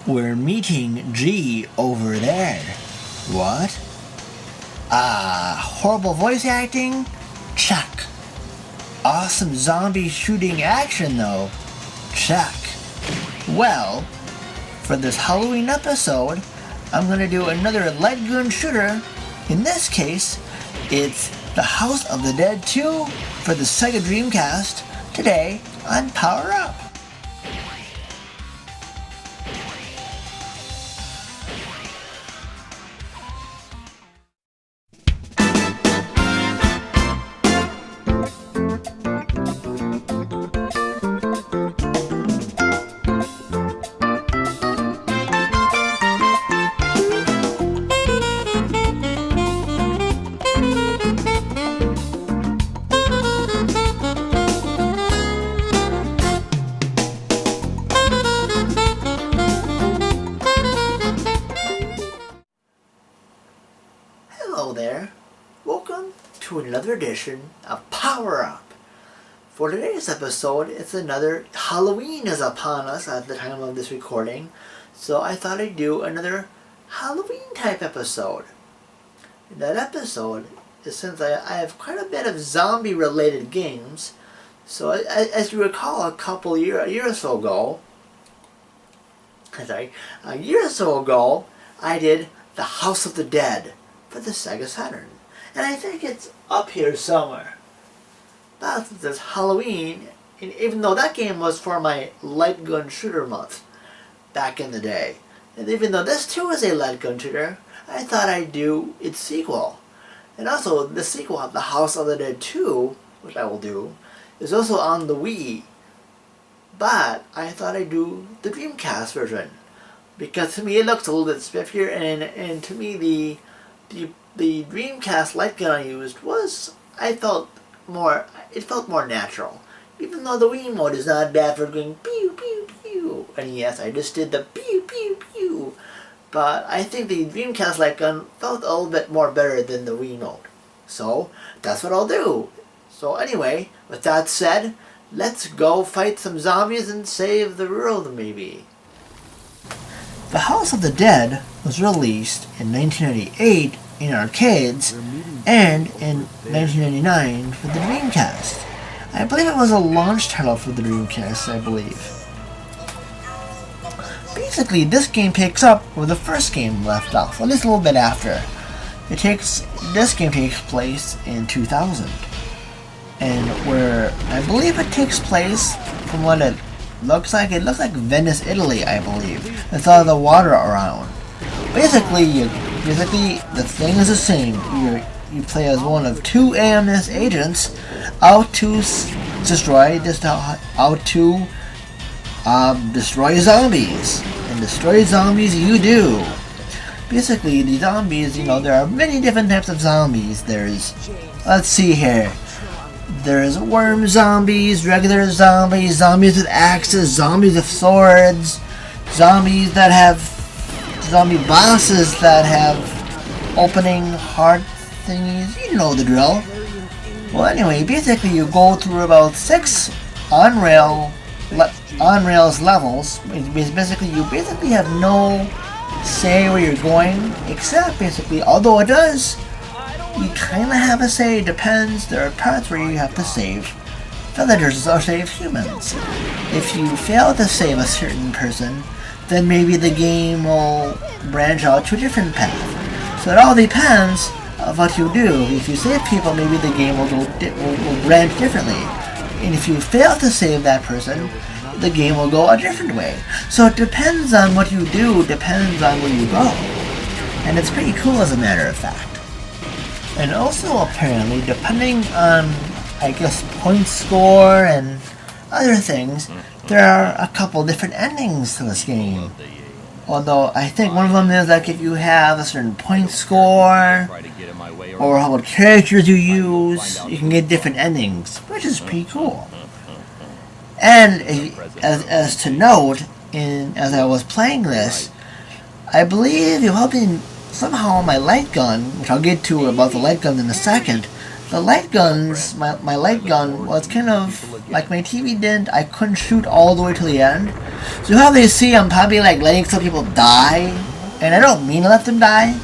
We're meeting G over there. What? Horrible voice acting? Check. Awesome zombie shooting action though? Check. Well, for this Halloween episode, I'm gonna do another light gun shooter. In this case, it's The House of the Dead 2 for the Sega Dreamcast, today on Power Up. Hello there. Welcome to another edition of Power Up. For today's episode, it's another Halloween is upon us at the time of this recording, so I thought I'd do another Halloween type episode. In that episode is since I have quite a bit of zombie related games, so as you recall a year or so ago, I did The House of the Dead for the Sega Saturn. And I think it's up here somewhere. But since it's Halloween, and even though that game was for my light gun shooter month back in the day, and even though this too is a light gun shooter, I thought I'd do its sequel. And also, the sequel of The House of the Dead 2, which I will do, is also on the Wii. But I thought I'd do the Dreamcast version, because to me it looks a little bit spiffier, and to me the Dreamcast light gun I used it felt more natural. Even though the Wii mode is not bad for going pew pew pew. And yes, I just did the pew pew pew. But I think the Dreamcast light gun felt a little bit more better than the Wii mode. So, that's what I'll do. So anyway, with that said, let's go fight some zombies and save the world maybe. The House of the Dead was released in 1998 in arcades and in 1999 for the Dreamcast. I believe it was a launch title for the Dreamcast, I believe. Basically, this game picks up where the first game left off, at least a little bit after. This game takes place in 2000, and where I believe it takes place from what it looks like Venice, Italy, I believe. With all the water around. Basically, the thing is the same. You play as one of two AMS agents out to destroy zombies. And destroy zombies you do. Basically, the zombies, there are many different types of zombies. Let's see here. There's worm zombies, regular zombies, zombies with axes, zombies with swords, zombie bosses that have opening heart thingies. You know the drill. Well, anyway, basically you go through about 6 on-rails levels. You basically have no say where you're going, except basically, although it does, you kind of have a say. It depends. There are parts where you have to save villagers or save humans. If you fail to save a certain person, then maybe the game will branch out to a different path. So it all depends of what you do. If you save people, maybe the game will branch differently. And if you fail to save that person, the game will go a different way. So it depends on what you do, depends on where you go. And it's pretty cool as a matter of fact. And also apparently, depending on, point score and other things, there are a couple different endings to this game. Although I think one of them is like if you have a certain point score, or how what characters you use, you can get different endings, which is pretty cool. And as to note, as I was playing this, I believe you're helping somehow my light gun, which I'll get to about the light gun in a second, the light guns, my light gun was kind of Like my TV didn't, I couldn't shoot all the way to the end. So how they see I'm probably like letting some people die, and I don't mean to let them die,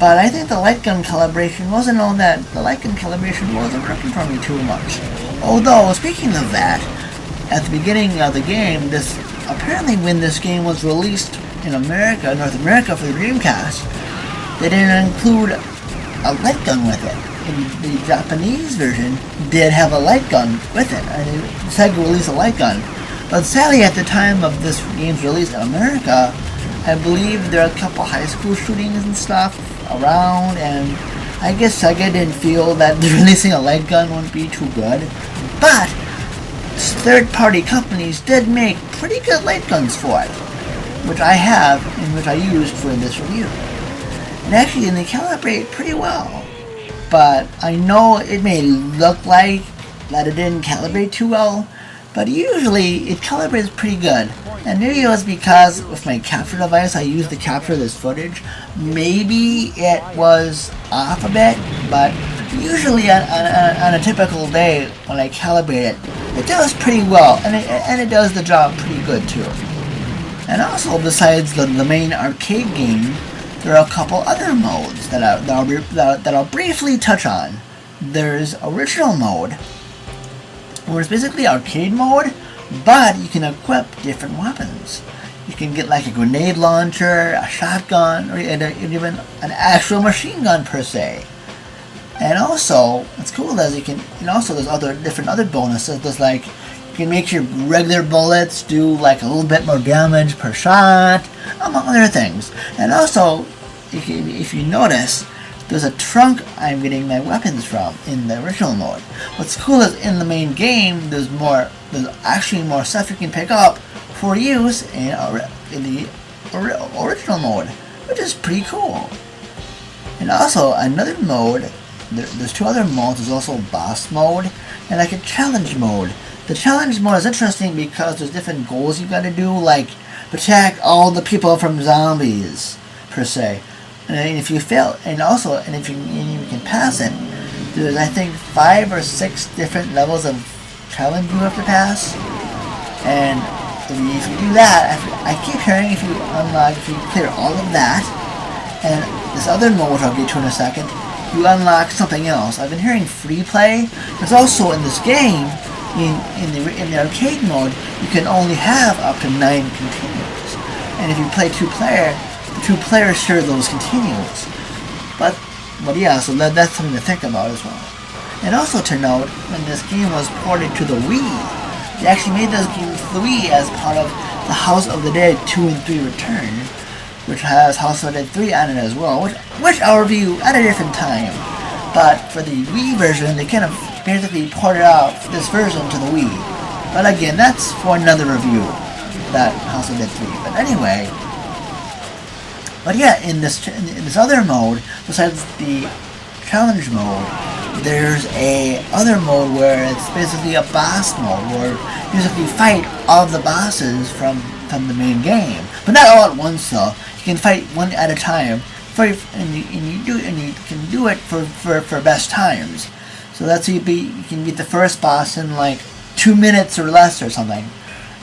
but I think the light gun calibration wasn't on that. The light gun calibration wasn't working for me too much. Although, speaking of that, at the beginning of the game, apparently when this game was released in America, North America for the Dreamcast, they didn't include a light gun with it. The Japanese version did have a light gun with it, and Sega released a light gun. But sadly, at the time of this game's release in America, I believe there are a couple high school shootings and stuff around, and I guess Sega didn't feel that releasing a light gun would be too good. But third-party companies did make pretty good light guns for it, which I have and which I used for this review. And actually, they calibrate pretty well. But I know it may look like that it didn't calibrate too well, but usually it calibrates pretty good. And maybe it was because with my capture device I used to capture this footage. Maybe it was off a bit, but usually on a typical day when I calibrate it does pretty well, and it does the job pretty good too. And also, besides the main arcade game, there are a couple other modes that I'll briefly touch on. There's original mode, where it's basically arcade mode, but you can equip different weapons. You can get like a grenade launcher, a shotgun, or even an actual machine gun per se. And also, what's cool is there's other bonuses. There's like, you can make your regular bullets do like a little bit more damage per shot, among other things. And also, if you notice, there's a trunk I'm getting my weapons from in the original mode. What's cool is in the main game, there's actually more stuff you can pick up for use in the original mode, which is pretty cool. And also, another mode, there's two other modes. There's also boss mode and like a challenge mode. The challenge mode is interesting because there's different goals you gotta do, like protect all the people from zombies, per se. And if you fail, and if you can pass it, there's I think 5 or 6 different levels of challenge you have to pass. And if you do that, I keep hearing if you clear all of that, and this other mode which I'll get to in a second, you unlock something else. I've been hearing free play. There's also in this game, in the arcade mode, you can only have up to 9 continues. And if you play 2-player, the 2 players share those continues. But yeah, so that's something to think about as well. And also to note, when this game was ported to the Wii, they actually made this game for the Wii as part of the House of the Dead 2 and 3 Return, which has House of the Dead 3 on it as well, which I'll review at a different time. But for the Wii version, they kind of basically ported out this version to the Wii. But again, that's for another review, that House of the Dead 3. But anyway, in this other mode, besides the challenge mode, there's a other mode where it's basically a boss mode, where you basically fight all of the bosses from the main game, but not all at once though. You can fight one at a time, and you can do it for best times. So that's how you can beat the first boss in like 2 minutes or less or something,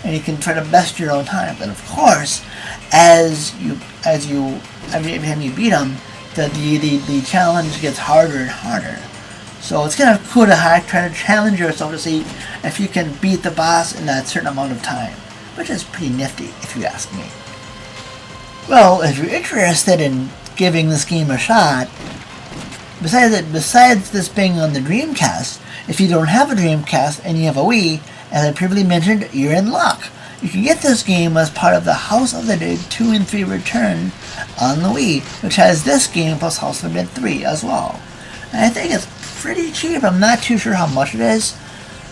and you can try to best your own time. And of course, every time you beat them, the challenge gets harder and harder. So it's kind of cool to try to challenge yourself to see if you can beat the boss in that certain amount of time, which is pretty nifty if you ask me. Well, if you're interested in giving this game a shot, besides this being on the Dreamcast, if you don't have a Dreamcast and you have a Wii, as I previously mentioned, you're in luck. You can get this game as part of the House of the Dead 2 and 3 Return on the Wii, which has this game plus House of the Dead 3 as well. And I think it's pretty cheap. I'm not too sure how much it is,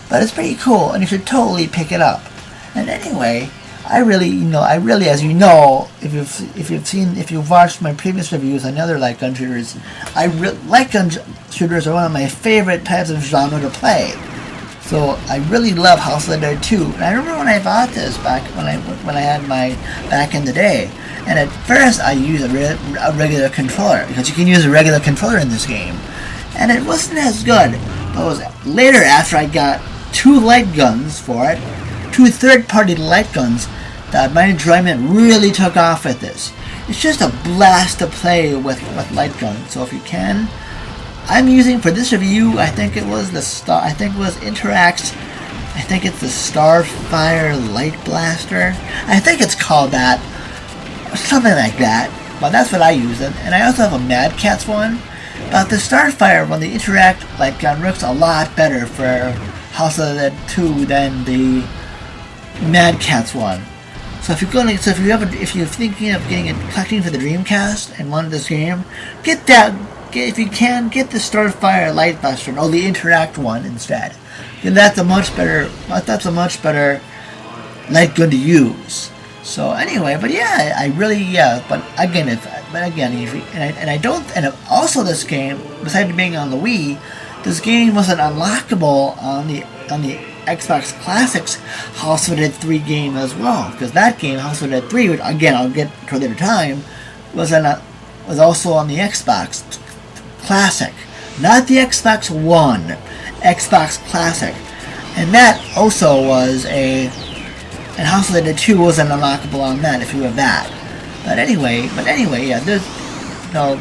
but it's pretty cool, and you should totally pick it up. And anyway, I really, as you know, if you've watched my previous reviews on other light gun shooters, light gun shooters are one of my favorite types of genre to play. So I really love House of the Dead 2. And I remember when I bought this back when I had my back in the day. And at first I used a regular controller, because you can use a regular controller in this game. And it wasn't as good. But it was later, after I got 2 light guns for it, 2 third-party light guns, that my enjoyment really took off with this. It's just a blast to play with light guns. So if you can, I'm using for this review, I think it was Interact's, I think it's the Starfire Light Blaster. I think it's called that, something like that. But that's what I use. And I also have a Mad Catz one. But the Starfire one, the Interact light gun, works a lot better for House of the Dead 2 than the Mad Catz one. So if you're thinking of collecting for the Dreamcast and wanted this game, if you can, get the Starfire Light Blaster or the Interact one instead. And that's a much better light gun to use. So anyway, but yeah, also this game, besides being on the Wii, this game wasn't unlockable on the Xbox Classics House of the Dead 3 game as well, because that game, House of the Dead 3, which again I'll get to a later time, was also on the Xbox Classic, not the Xbox One, Xbox Classic, and that also was and House of the Dead 2 wasn't unlockable on that if you have that. But anyway, yeah,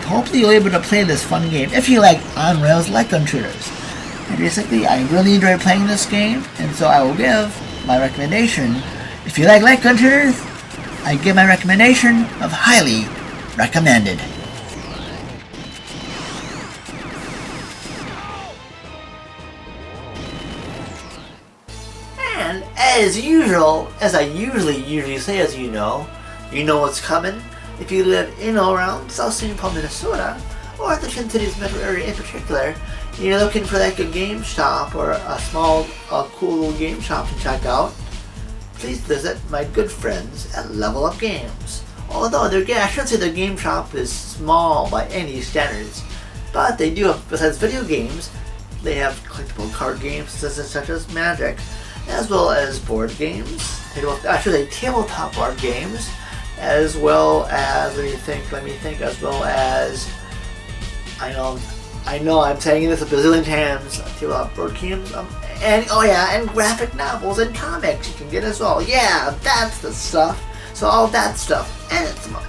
hopefully you'll be able to play this fun game if you like on-rails light gun shooters. And basically, I really enjoy playing this game, and so I will give my recommendation. If you like light gun shooters, I give my recommendation of highly recommended. And as usual, as I usually say, as you know what's coming. If you live in or around South St. Paul, Minnesota, or the Twin Cities metro area in particular, and you're looking for like a game shop or a small, cool little game shop to check out, please visit my good friends at Level Up Games. Although I shouldn't say their game shop is small by any standards, but they do have, besides video games, they have collectible card games such as Magic, as well as board games. Tabletop board games, as well as let me think, as well as I know I'm saying this a bazillion times. Tabletop board games, and graphic novels and comics you can get as well. Yeah, that's the stuff. So all that stuff,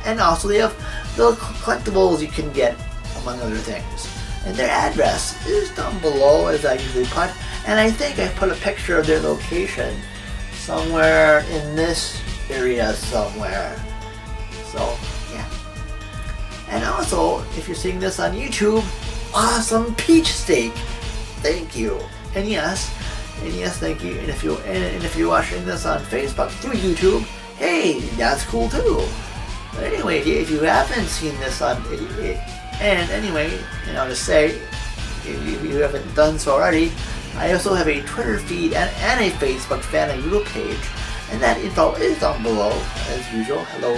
and also they have the collectibles you can get, among other things. And their address is down below, as I usually put. And I think I put a picture of their location somewhere in this area somewhere. So yeah. And also, if you're seeing this on YouTube, awesome peach steak. Thank you. And yes, thank you. And if you're watching this on Facebook through YouTube, hey, that's cool too. But anyway, if you haven't seen this on to say, if you haven't done so already, I also have a Twitter feed and a Facebook fan and YouTube page, and that info is down below as usual. Hello.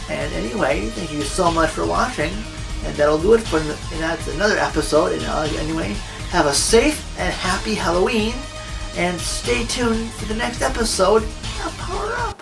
And anyway, thank you so much for watching, and that'll do it for another episode. And anyway, have a safe and happy Halloween, and stay tuned for the next episode. Now power up.